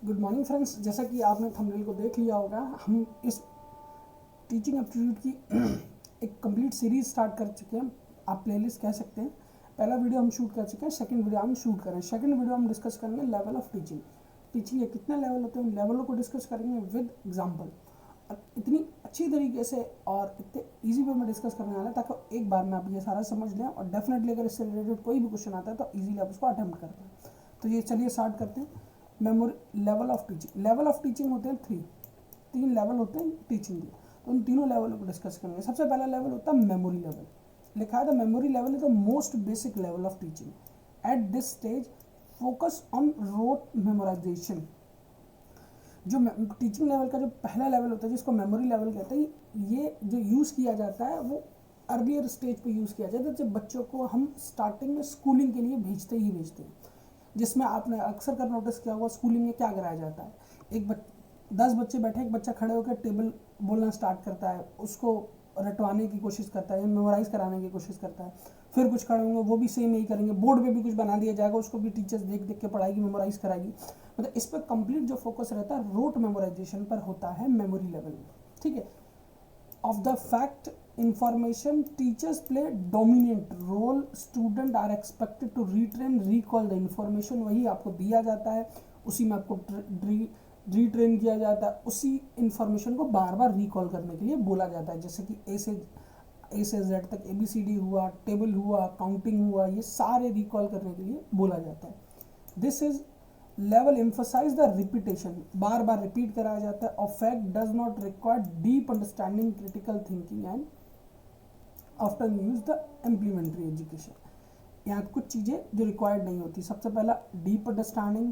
Good morning friends, जैसा कि आपने थंबनेल को देख लिया होगा, हम इस टीचिंग एप्टीट्यूड की एक कंप्लीट सीरीज स्टार्ट कर चुके हैं। आप प्लेलिस्ट कह सकते हैं। पहला वीडियो हम शूट कर चुके हैं, सेकंड वीडियो हम शूट करें। सेकंड वीडियो हम डिस्कस करेंगे लेवल ऑफ टीचिंग। टीचिंग के कितने लेवल होते हैं, उन लेवलों को डिस्कस करेंगे विद एग्जाम्पल। और इतनी अच्छी तरीके से और इतने ईजी वे में डिस्कस करने वाला है ताकि एक बार में आप ये सारा समझ लें, और डेफिनेटली अगर इससे रिलेटेड कोई भी क्वेश्चन आता है तो ईजिली आप उसको अटेम्प्ट कर पाएँ। तो ये चलिए स्टार्ट करते हैं। Memory level of teaching. Level of teaching होते हैं तीन लेवल होते हैं टीचिंग के। तो उन तीनों लेवलों को डिस्कस करेंगे। सबसे पहला लेवल होता है मेमोरी लेवल। लिखा है the memory level is the most basic level of teaching. At this stage focus on rote memorization. जो टीचिंग लेवल का जो पहला लेवल होता है जिसको मेमोरी लेवल कहते हैं, ये जो यूज़ किया जाता है वो अर्लियर स्टेज पे यूज़ किया जाता है, जब बच्चों को हम स्टार्टिंग में स्कूलिंग के लिए भेजते हैं। जिसमें आपने अक्सर कर नोटिस किया होगा, स्कूलिंग में क्या कराया जाता है, 10 बच्चे बैठे, एक बच्चा खड़े होकर टेबल बोलना स्टार्ट करता है, उसको रटवाने की कोशिश करता है या मेमोराइज कराने की कोशिश करता है। फिर कुछ खड़े होंगे, वो भी सेम यही करेंगे। बोर्ड पे भी कुछ बना दिया जाएगा, उसको भी टीचर्स देख देख के पढ़ाएगी, मेमोराइज कराएगी। मतलब इस पर कंप्लीट जो फोकस रहता है रोट मेमोराइजेशन पर होता है मेमोरी लेवल में। ठीक है। Of the fact information, teachers play dominant role, student are expected to retrain recall the information। वही आपको दिया जाता है, उसी में आपको रीट्रेन किया जाता है, उसी इंफॉर्मेशन को बार बार रिकॉल करने के लिए बोला जाता है। जैसे कि ए से जेड तक ABCD हुआ, टेबल हुआ, काउंटिंग हुआ, ये सारे रिकॉल करने के लिए बोला जाता है। This is level emphasise the repetition, बार बार रिपीट कराया जाता है। और fact does not require deep understanding, critical thinking and often use the implementary education. यहाँ कुछ चीज़ें जो रिक्वायर्ड नहीं होती। सबसे पहला डीप अंडरस्टैंडिंग,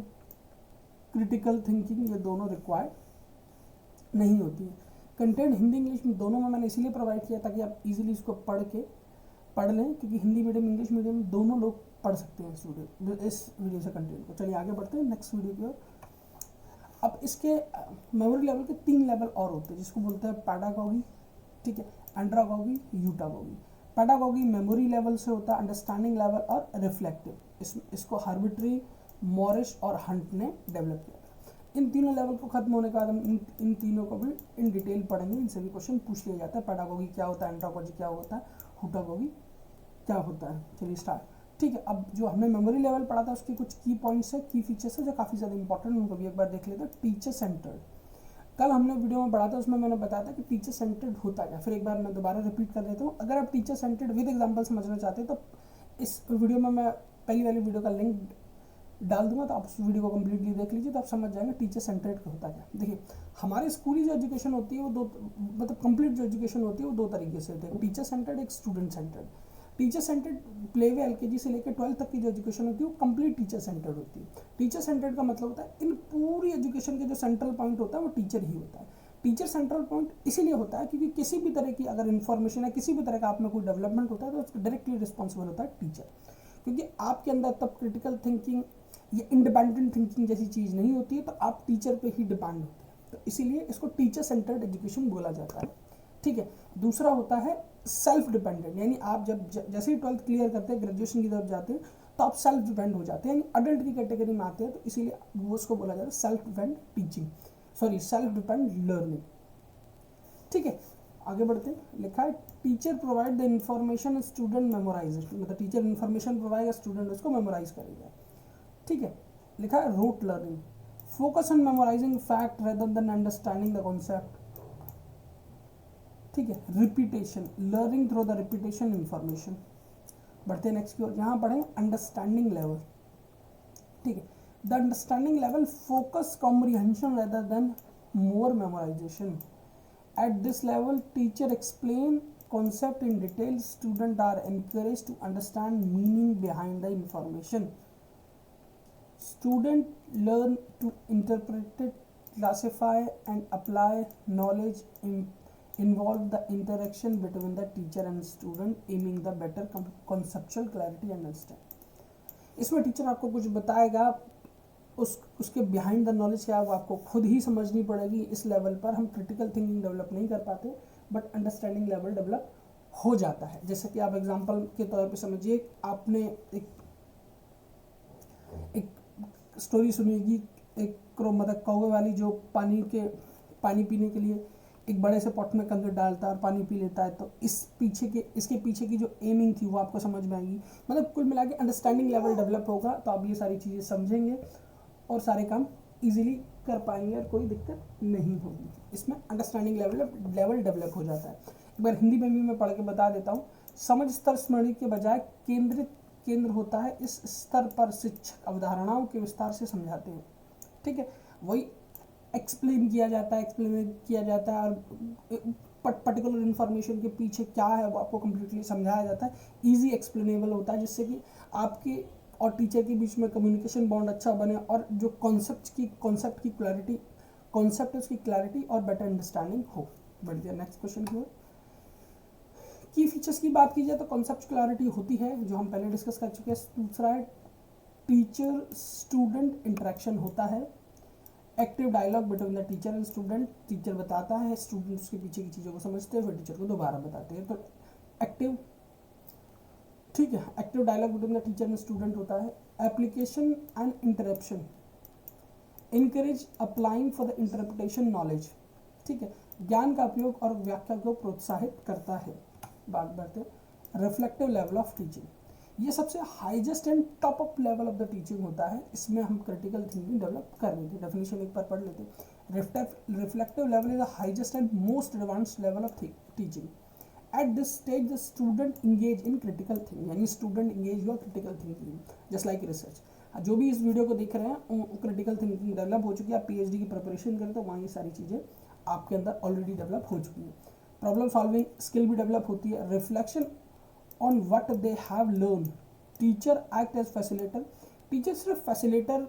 क्रिटिकल थिंकिंग, ये दोनों रिक्वायर्ड नहीं होती है। कंटेंट हिंदी इंग्लिश में दोनों में मैंने इसीलिए प्रोवाइड किया ताकि आप इजीली इसको पढ़ लें, क्योंकि हिंदी मीडियम इंग्लिश मीडियम दोनों लोग पढ़ सकते हैं स्टूडेंट इस वीडियो से कंटेंट को। चलिए आगे बढ़ते हैं नेक्स्ट वीडियो की ओर। अब इसके मेमोरी लेवल के 3 लेवल और होते हैं जिसको बोलते हैं पैडागॉगी, ठीक है, एंड्रागॉगी, यूटागॉगी। पैडागॉगी मेमोरी लेवल से होता है, अंडरस्टैंडिंग लेवल और रिफ्लेक्टिव। इसको हार्बिट्री, मॉरिस और हंट ने डेवलप किया। इन तीनों लेवल को खत्म होने के बाद हम इन तीनों को भी इन डिटेल पढ़ेंगे। इनसे भी क्वेश्चन पूछ लिया जाता है। पैडागॉगी क्या होता है, एंड्रागॉगी क्या होता है, यूटागॉगी क्या होता है। चलिए स्टार्ट। ठीक है, अब जो हमने मेमोरी लेवल पढ़ा था उसके कुछ की पॉइंट्स है, की फीचर्स है जो काफ़ी ज़्यादा इंपॉर्टेंट, उनको भी एक बार देख लेते हैं। टीचर सेंटर्ड, कल हमने वीडियो में पढ़ा था, उसमें मैंने बताया था कि टीचर सेंटर्ड होता क्या। फिर एक बार मैं दोबारा रिपीट कर देता हूँ। अगर आप टीचर सेंटर्ड विद एग्जांपल समझना चाहते हैं तो इस वीडियो में मैं पहली वाली वीडियो का लिंक डाल दूंगा, तो आप उस वीडियो को कम्प्लीटली देख लीजिए, तो आप समझ जाएंगे टीचर सेंटर्ड का होता क्या। देखिए, हमारी स्कूली जो एजुकेशन होती है वो दो, मतलब कंप्लीट जो एजुकेशन होती है वो 2 तरीके से होती है, टीचर सेंटर्ड, एक student centred. Teacher centred play way LKG से लेकर 12 तक की जो एजुकेशन होती है वो कंप्लीट टीचर सेंटर्ड होती है। टीचर सेंटर्ड का मतलब होता है इन पूरी एजुकेशन के जो सेंट्रल पॉइंट होता है वो टीचर ही होता है। टीचर सेंट्रल पॉइंट इसीलिए होता है क्योंकि किसी भी तरह की अगर इन्फॉर्मेशन है, किसी भी तरह का आप में कोई डेवलपमेंट होता है तो उसका डायरेक्टली रिस्पॉन्सिबल होता है टीचर। क्योंकि आपके अंदर तब क्रिटिकल थिंकिंग या इंडिपेंडेंट थिंकिंग जैसी चीज़ नहीं होती है, तो आप टीचर पे ही डिपेंड होते हैं। तो इसीलिए इसको टीचर सेंटर्ड एजुकेशन बोला जाता है। ठीक है। दूसरा होता है सेल्फ डिपेंडेंट, यानी आप जब जैसे ही 12th क्लियर करते हैं, ग्रेजुएशन की तरफ जाते हैं, तो आप सेल्फ डिपेंड हो जाते हैं, यानी अडल्ट की कैटेगरी में आते हैं। तो इसीलिए वो उसको बोला जाता है self depend teaching, sorry self depend learning. ठीक है, आगे बढ़ते हैं। लिखा है teacher provide the information, student memorize, मतलब टीचर इंफॉर्मेशन प्रोवाइड, स्टूडेंट उसको मेमोराइज करेगा। ठीक है। लिखा है rote learning, focus on memorizing fact rather than understanding the concept. ठीक है। Repetition, learning through the repetition information. बढ़ते हैं नेक्स्ट की ओर, यहाँ पढ़ें अंडरस्टैंडिंग लेवल। ठीक है। The understanding level focus comprehension rather than more memorisation. At this level, teacher explain concept in detail. Students are encouraged to understand meaning behind the information. Students learn to interpret it, classify and apply knowledge. Involve the interaction between the teacher and student, aiming the better conceptual clarity and understanding. इसमें teacher आपको कुछ बताएगा, उसके behind the knowledge क्या है वो आपको खुद ही समझनी पड़ेगी। इस लेवल पर हम क्रिटिकल थिंकिंग डेवलप नहीं कर पाते, बट अंडरस्टैंडिंग लेवल डेवलप हो जाता है। जैसे कि आप एग्जांपल के तौर पे समझिए, आपने एक स्टोरी सुनी होगी एक मतलब कौवे वाली जो पानी पीने के लिए एक बड़े से पॉट में कंकड़ डालता है और पानी पी लेता है, तो इसके पीछे की जो एमिंग थी वो आपको समझ में आएगी। मतलब कुल मिला के अंडरस्टैंडिंग लेवल डेवलप होगा, तो आप ये सारी चीज़ें समझेंगे और सारे काम इजीली कर पाएंगे और कोई दिक्कत नहीं होगी। इसमें अंडरस्टैंडिंग लेवल डेवलप हो जाता है। एक बार हिंदी में भी मैं पढ़ के बता देता हूँ। समझ स्तर स्मरण के बजाय केंद्र होता है। इस स्तर पर शिक्षक अवधारणाओं के विस्तार से समझाते हैं। ठीक है, वही एक्सप्लेन किया जाता है और पर्टिकुलर इन्फॉर्मेशन के पीछे क्या है वो आपको कम्प्लीटली समझाया जाता है। ईजी एक्सप्लेनेबल होता है, जिससे कि आपके और टीचर के बीच में कम्युनिकेशन बॉन्ड अच्छा बने और जो कॉन्सेप्ट है उसकी क्लैरिटी और बेटर अंडरस्टैंडिंग हो। बढ़ गया नेक्स्ट क्वेश्चन की ओर। की फीचर्स की बात की जाए तो कॉन्सेप्ट क्लैरिटी होती है, जो हम पहले डिस्कस कर चुके हैं। दूसरा है टीचर स्टूडेंट इंटरेक्शन होता है। Active dialogue between the teacher and student, teacher बताता है, स्टूडेंट उसके पीछे की चीज़ों को समझते हैं, फिर टीचर को दोबारा बताते हैं, तो एक्टिव, ठीक है, active dialogue between the teacher and student होता है। Application and interruption, encourage applying for the interpretation knowledge, ठीक है, ज्ञान का उपयोग और व्याख्या को प्रोत्साहित करता है। बात बढ़ते रिफ्लेक्टिव लेवल ऑफ टीचिंग, ये सबसे highest and top up level of the teaching होता है। इसमें हम क्रिटिकल थिंकिंग डेवलप कर लेते, डेफिनेशन एक बार पढ़ लेते। Reflective level is the highest and most advanced level of teaching. At this stage the student engage in critical thinking, यानी स्टूडेंट इंगेज हुआ critical thinking, just like research. जो भी इस वीडियो को देख रहे हैं क्रिटिकल थिंकिंग डेवलप हो चुकी है। आप पीएचडी की प्रिपरेशन करें तो वहाँ ये सारी चीज़ें आपके अंदर ऑलरेडी डेवलप हो चुकी है। प्रॉब्लम सॉल्विंग स्किल भी डेवलप होती है। Reflection on what they have learn, teacher act as facilitator, teacher सिर्फ facilitator,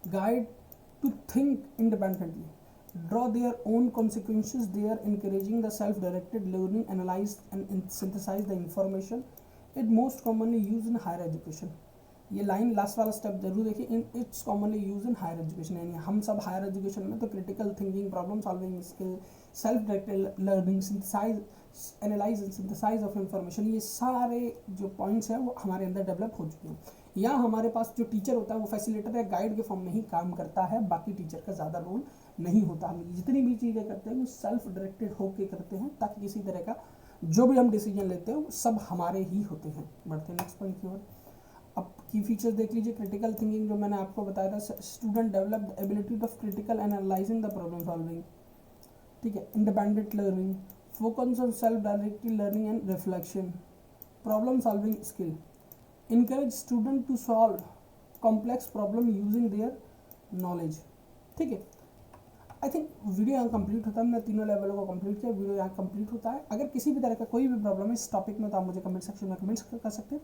guide to think independently, draw their own consequences, they are encouraging the self-directed learning, analyze and synthesize the information. It most commonly used in higher education. ये line last वाला step जरूर देखिए, in it's commonly use in higher education, यानी हम सब higher education में तो critical thinking, problem solving skill, self directed learning, analyze and synthesize of information, ये सारे जो पॉइंट्स हैं वो हमारे अंदर डेवलप हो चुके हैं। यहाँ हमारे पास जो टीचर होता है वो फैसिलिटेटर या गाइड के फॉर्म में ही काम करता है, बाकी टीचर का ज़्यादा रोल नहीं होता। हम जितनी भी चीज़ें करते हैं वो सेल्फ डायरेक्टेड होके करते हैं, ताकि किसी तरह का जो भी हम डिसीजन लेते हैं वो सब हमारे ही होते हैं। बढ़ते हैं नेक्स्ट पॉइंट की ओर। अब की फीचर्स देख लीजिए। क्रिटिकल थिंकिंग जो मैंने आपको बताया था, student develop the ability of critical analysing the problem solving, ठीक है, independent learning, focus on self directed learning and reflection, problem solving skill, encourage student to solve complex problem using their knowledge। ठीक है, I think video यहाँ complete होता है। मैं तीनों लेवलों को कंप्लीट किया, वीडियो यहाँ कंप्लीट होता है। अगर किसी भी तरह का कोई भी प्रॉब्लम है इस टॉपिक में तो आप मुझे कमेंट सेक्शन में कमेंट्स कर सकते हैं,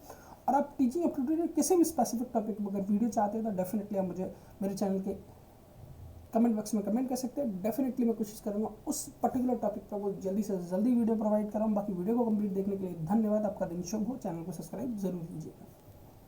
और आप टीचिंग एप्टीट्यूड किसी भी स्पेसिफिक टॉपिक में अगर वीडियो चाहते हैं तो डेफिनेटली आप मुझे मेरे चैनल के कमेंट बॉक्स में कमेंट कर सकते हैं। डेफिनेटली मैं कोशिश करूँगा उस पर्टिकुलर टॉपिक पर वो जल्दी से जल्दी वीडियो प्रोवाइड कराऊँ। बाकी वीडियो को कंप्लीट देखने के लिए धन्यवाद। आपका दिन शुभ हो। चैनल को सब्सक्राइब जरूर कीजिएगा।